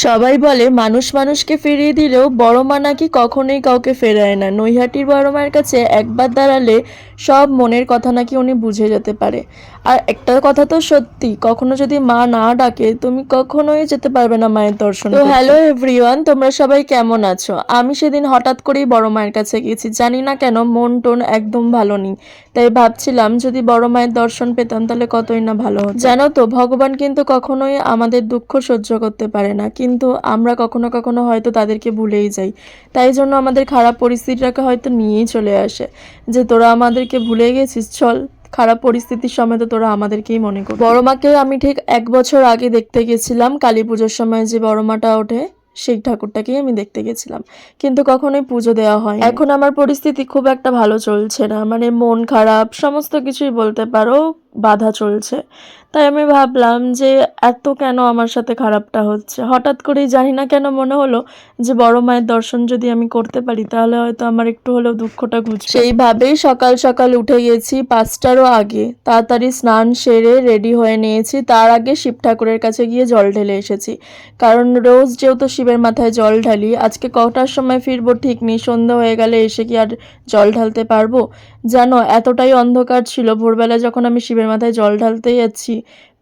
সবাই বলে মানুষ মানুষকে ফিরিয়ে দিলেও বড় মা নাকি কখনোই কাউকে ফেরায় না। নৈহাটির বড় মায়ের কাছে একবার দাঁড়ালে সব মনের কথা নাকি উনি বুঝে যেতে পারে। আর একটা কথা তো সত্যি, কখনো যদি মা না ডাকে তুমি কখনোই যেতে পারবে না মায়ের দর্শন করতে। তো হ্যালো এভরিওয়ান, তোমরা সবাই কেমন আছো? আমি সেদিন হঠাৎ করেই বড় মায়ের কাছে গেছি, জানি না কেন মন টোন একদম ভালো নেই। তাই ভাবছিলাম যদি বড় মায়ের দর্শন পেতাম তাহলে কতই না ভালো হতো। জানো তো, ভগবান কিন্তু কখনোই আমাদের দুঃখ সহ্য করতে পারে না, কিন্তু আমরা কখনো কখনো হয়তো তাদেরকে ভুলেই যাই। তাই জন্য আমাদের খারাপ পরিস্থিতিটাকে হয়তো নিয়েই চলে আসে যে তোরা আমাদেরকে ভুলে গেছিস, চল খারাপ পরিস্থিতির সময় তো তোরা আমাদেরকেই মনে কর। বড় মাকে আমি ঠিক 1 বছর আগে দেখতে গেছিলাম, কালী পুজোর সময় যে বড় মাটা ওঠে সেই ঠাকুরটাকেই আমি দেখতে গেছিলাম, কিন্তু কখনোই পুজো দেওয়া হয়। এখন আমার পরিস্থিতি খুব একটা ভালো চলছে না, মানে মন খারাপ সমস্ত কিছুই বলতে পারো, বাধা চলছে। তাই আমি ভাবলাম যে এত কেন আমার সাথে খারাপটা হচ্ছে। হঠাৎ করেই জানি না কেন মনে হলো যে বড় মায়ের দর্শন যদি আমি করতে পারি তাহলে হয়তো আমার একটু হলেও দুঃখটা ঘুচবে। সেইভাবেই সকাল সকাল উঠে গেছি, 5টারও আগে তাড়াতাড়ি স্নান সেরে রেডি হয়ে নিয়েছি। তার আগে শিব ঠাকুরের কাছে গিয়ে জল ঢেলে এসেছি, কারণ রোজ যেহেতু শিবের মাথায় জল ঢালি, আজকে কটার সময় ফিরবো ঠিক নেই, সন্ধ্যা হয়ে গেলে এসে কি আর জল ঢালতে পারবো? জানো, এতটাই অন্ধকার ছিল, ভোরবেলা যখন আমি শিবের মাথায় জল ঢালতে যাচ্ছি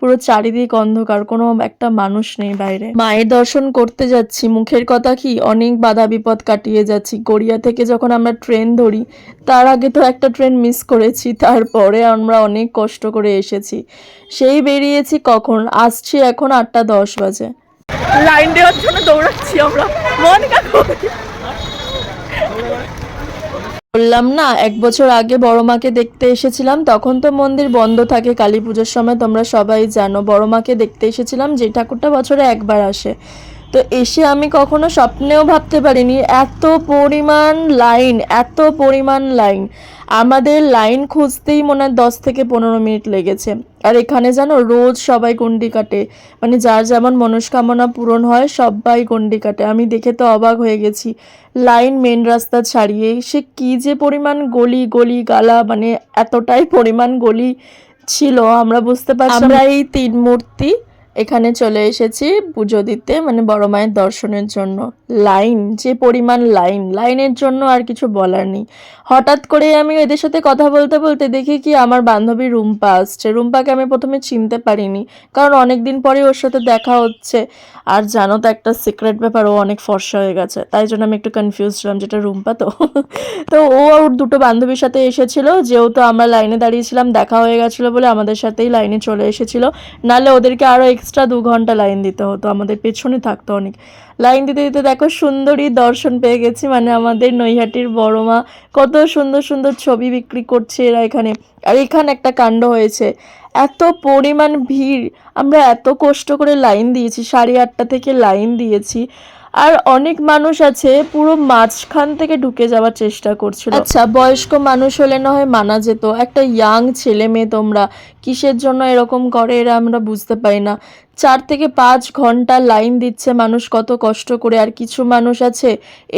পুরো চারিদিক অন্ধকার, কোনো একটা মানুষ নেই বাইরে। মায়ের দর্শন করতে যাচ্ছি, মুখের কথা কি, অনেক বাধা বিপদ কাটিয়ে যাচ্ছি। গড়িয়া থেকে যখন আমরা ট্রেন ধরি তার আগে তো একটা ট্রেন মিস করেছি, তারপরে আমরা অনেক কষ্ট করে এসেছি। সেই বেরিয়েছি কখন, আসছি এখন 8টা 10 বাজে। লাইন দেওয়ার জন্য দৌড়াচ্ছি আমরা, মন বললাম না 1 বছর আগে বড় মাকে দেখতে এসেছিলাম, তখন তো মন্দির বন্ধ থাকে কালী পুজোর সময়, তোমরা সবাই জানো। বড় মাকে দেখতে এসেছিলাম, যে ঠাকুরটা বছরে একবার আসে। তো এসে আমি কখনো স্বপ্নেও ভাবতে পারিনি এত পরিমাণ লাইন, এত পরিমাণ লাইন। আমাদের লাইন খুঁজতেই মনে হয় 10 থেকে 15 মিনিট লেগেছে। আর এখানে জানো রোজ সবাই গন্ডি কাটে, মানে যার যেমন মনস্কামনা পূরণ হয় সবাই গন্ডি কাটে। আমি দেখে তো অবাক হয়ে গেছি, লাইন মেন রাস্তা ছাড়িয়ে সে কি যে পরিমাণ গলি গলি গালা, মানে এতটাই পরিমাণ গলি ছিল। আমরা বুঝতে পারছি আমরা এই 3 মূর্তি এখানে চলে এসেছি পুজো দিতে, মানে বড় মায়ের দর্শনের জন্য। লাইন, যে পরিমাণ লাইন, লাইনের জন্য আর কিছু বলার নেই। হঠাৎ করে আমি এদের সাথে কথা বলতে বলতে দেখি কি আমার বান্ধবী রুম্পা আসছে। রুম্পাকে আমি প্রথমে চিনতে পারিনি, কারণ অনেকদিন পরে ওর সাথে দেখা হচ্ছে। আর জানো তো একটা সিক্রেট ব্যাপার, ও অনেক ফর্সা হয়ে গেছে, তাই জন্য আমি একটু কনফিউজ ছিলাম যেটা রুম্পা তো তো ও ওর দুটো বান্ধবীর সাথে এসেছিল, যেহেতু আমরা লাইনে দাঁড়িয়েছিলাম দেখা হয়ে গেছিলো বলে আমাদের সাথেই লাইনে চলে এসেছিল, নাহলে ওদেরকে আরও এক্সট্রা 2 ঘন্টা লাইন দিতে হতো, আমাদের পেছনে থাকতো অনেক। লাইন দিতে দিতে দেখো সুন্দরী দর্শন পেয়ে গেছি, মানে আমাদের নৈহাটির বড় মা। কত সুন্দর সুন্দর ছবি বিক্রি করছে এরা এখানে। আর এখানে একটা কাণ্ড হয়েছে, এত পরিমাণ ভিড়, আমরা এত কষ্ট করে লাইন দিয়েছি, 8:30 থেকে লাইন দিয়েছি, আর অনেক মানুষ আছে পুরো মাঝখান থেকে ঢুকে যাওয়ার চেষ্টা করছিল। আচ্ছা, বয়স্ক মানুষ হলে না হয় মানা যেত, একটা ইয়াং ছেলে মেয়ে তোমরা কিসের জন্য এরকম করে এরা আমরা বুঝতে পারি না। 4 থেকে 5 ঘন্টা লাইন দিচ্ছে মানুষ কত কষ্ট করে, আর কিছু মানুষ আছে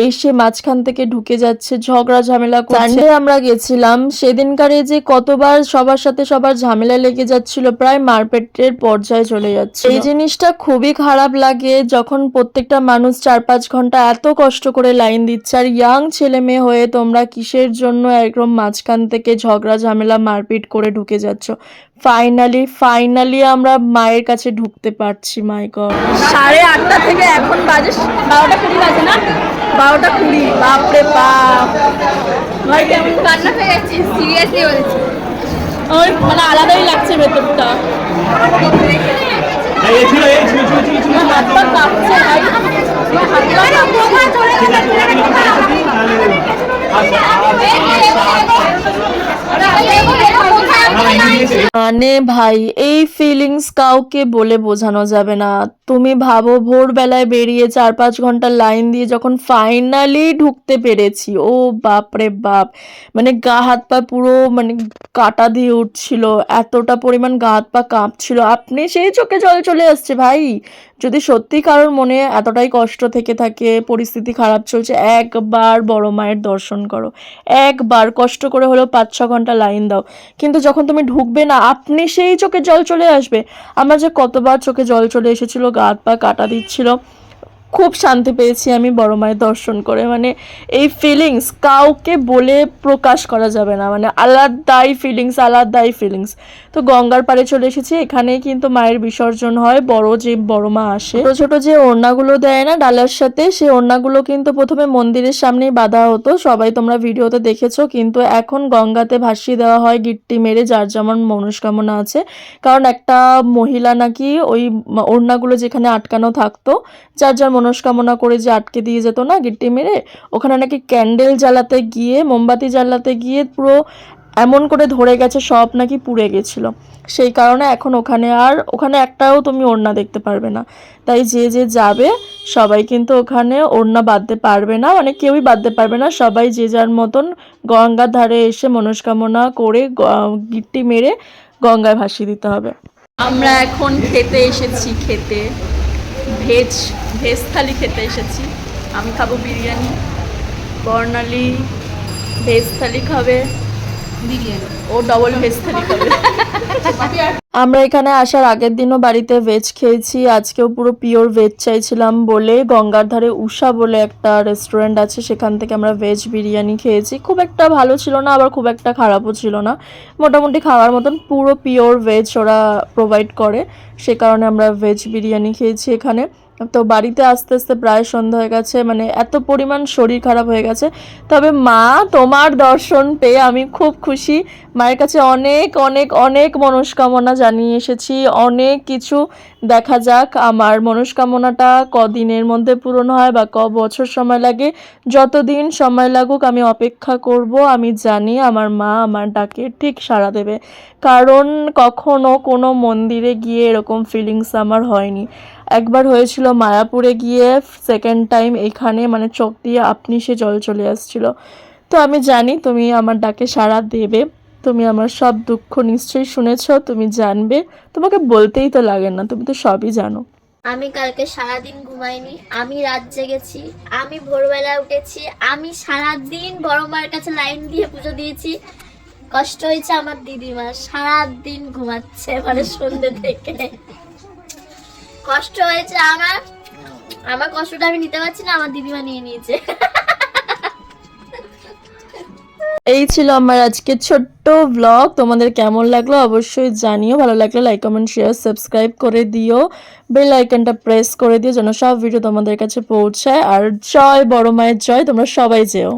এসে মাঝখান থেকে ঢুকে যাচ্ছে, ঝগড়া ঝামেলা করছে। সানডে আমরা গেছিলাম, সেদিনকারে যে কতবার সবার সাথে সবার ঝামেলা লেগে যাচ্ছিল, প্রায় মারপেটের পর্যায়ে চলে যাচ্ছে। এই জিনিসটা খুবই খারাপ লাগে যখন প্রত্যেকটা মানুষ 4-5 ঘন্টা এত কষ্ট করে লাইন দিচ্ছে, আর ইয়াং ছেলে মেয়ে হয়ে তোমরা কিসের জন্য একদম মাঝখান থেকে ঝগড়া ঝামেলা মারপিট করে ঢুকে যাচ্ছ। ফাইনালি আমরা মায়ের কাছে ঢুকতে পারছি। মাই গড, 8:30 থেকে এখন বাজে 12টা 20 বাজে না, 12টা 20। বাপরে বাপ, ভাই কেমন কান্না হয়ে যাচ্ছে, সিরিয়াসলি বলছি। ওই মানে আলাদাই লাগছে ভেতরটা, হাত পা কাঁপছে ভাই, মানে ভাই এই ফিলিংস কাউকে বলে বোঝানো যাবে না। তুমি ভাবো ভোরবেলায় বেরিয়ে 4-5 ঘন্টা লাইন দিয়ে যখন ফাইনালি ঢুকতে পেরেছি, ও বাপরে বাপ, মানে গা হাত পা পুরো মানে কাটা দিয়ে উঠছিল, এতটা পরিমাণ গা হাত পা কাঁপছিল। আপনি সেই চোখে জল চলে আসছে ভাই। যদি সত্যি কারোর মনে এতটাই কষ্ট থেকে থাকে, পরিস্থিতি খারাপ চলছে, একবার বড় মায়ের দর্শন করো, একবার কষ্ট করে হলেও 5-6 ঘন্টা লাইন দাও, কিন্তু যখন তুমি ঢুকবে না আপনি সেই চোখে জল চলে আসবে। আমার যে কতবার চোখে জল চলে এসেছিল, গা হাত পা কাটা দিচ্ছিল, খুব শান্তি পেয়েছি আমি বড় মায়ের দর্শন করে, মানে এই ফিলিংস কাউকে বলে প্রকাশ করা যাবে না, মানে আলাদাই ফিলিংস। তো গঙ্গার পাড়ে চলে এসেছি, এখানেই কিন্তু মায়ের বিসর্জন হয়, যে বড় মা আসে। ছোট ছোট যে ওড়নাগুলো দেয় না ডালার সাথে, সেই ওড়নাগুলো কিন্তু প্রথমে মন্দিরের সামনেই বাঁধা হতো, সবাই তোমরা ভিডিওতে দেখেছো, কিন্তু এখন গঙ্গাতে ভাসিয়ে দেওয়া হয় গিট্টি মেরে, যার যেমন মনস্কামনা আছে। কারণ একটা মহিলা নাকি ওই ওড়নাগুলো যেখানে আটকানো থাকতো, যার যার মনস্কামনা করে যে আটকে দিয়ে যেত না গিট্টি মেরে, ওখানে নাকি ক্যান্ডেল জ্বালাতে গিয়ে, মোমবাতি জ্বালাতে গিয়ে পুরো এমন করে ধরে গেছে, সব নাকি পুড়ে গেছিলো। সেই কারণে এখন ওখানে একটাও তুমি ওড়না দেখতে পারবে না। তাই যে যাবে সবাই কিন্তু ওখানে ওড়না বাঁধতে পারবে না, মানে কেউই বাঁধতে পারবে না, সবাই যে যার মতন গঙ্গার ধারে এসে মনস্কামনা করে গিট্টি মেরে গঙ্গায় ভাসিয়ে দিতে হবে। আমরা এখন খেতে এসেছি, ভেজ ভেজ থালি খেতে এসেছি। আমি খাবো বিরিয়ানি, বর্ণালী ভেজ থালি খাবে, বিরিয়ানি ও ডবল ভেজ থালি খাবে। আমরা এখানে আসার আগের দিনও বাড়িতে ভেজ খেয়েছি, আজকেও পুরো পিওর ভেজ চাইছিলাম বলে গঙ্গার ধারে উষা বলে একটা রেস্টুরেন্ট আছে, সেখান থেকে আমরা ভেজ বিরিয়ানি খেয়েছি। খুব একটা ভালো ছিল না, আবার খুব একটা খারাপও ছিল না, মোটামুটি খাওয়ার মতন, পুরো পিওর ভেজ ওরা প্রোভাইড করে, সে কারণে আমরা ভেজ বিরিয়ানি খেয়েছি এখানে। তো বাড়িতে আস্তে আস্তে প্রায় সন্ধ্যা হয়ে গেছে, মানে এত পরিমাণ শরীর খারাপ হয়ে গেছে। তবে মা, তোমার দর্শন পেয়ে আমি খুব খুশি। মায়ের কাছে অনেক অনেক অনেক মনস্কামনা জানিয়ে এসেছি, অনেক কিছু। দেখা যাক আমার মনস্কামনাটা কদিনের মধ্যে পূরণ হয় বা বছর সময় লাগে, যতদিন সময় লাগুক আমি অপেক্ষা করব। আমি জানি আমার মা আমার ডাকে ঠিক সাড়া দেবে, কারণ কখনো কোনো মন্দিরে গিয়ে এরকম ফিলিংস আমার হয়নি। একবার হয়েছিল মায়াপুরে গিয়ে, সেকেন্ড টাইম এখানে, মানে চোখ দিয়ে আপনি সে জল চলে আসছিল। তো আমি জানি তুমি আমার ডাকে সাড়া দেবে, তুমি আমার সব দুঃখ নিশ্চয়ই শুনেছো, তুমি জানবে, তোমাকে বলতেই তো লাগে না, তুমি তো সবই জানো। আমি কালকে সারাদিন ঘুমাইনি, আমি রাত জেগেছি, আমি ভোরবেলা উঠেছি, আমি সারাদিন বড় মায়ের কাছে লাইন দিয়ে পুজো দিয়েছি। কষ্ট হয়েছে আমার দিদিমার, সারাদিন ঘুমাচ্ছে, মানে সন্ধ্যে থেকে কষ্ট হয়েছে আমার। আমার কষ্টটা আমি নিতে পারছি না, আমার দিদিমা নিয়ে নিয়েছে। এই ছিল আমার আজকে ছোট্ট ব্লগ, তোমাদের কেমন লাগলো অবশ্যই জানিও, ভালো লাগলে লাইক কমেন্ট শেয়ার সাবস্ক্রাইব করে দিও, বেল আইকনটা প্রেস করে দিও যেন সব ভিডিও তোমাদের কাছে পৌঁছায়। আর জয় বড় মায়ের জয়, তোমরা সবাই যেও।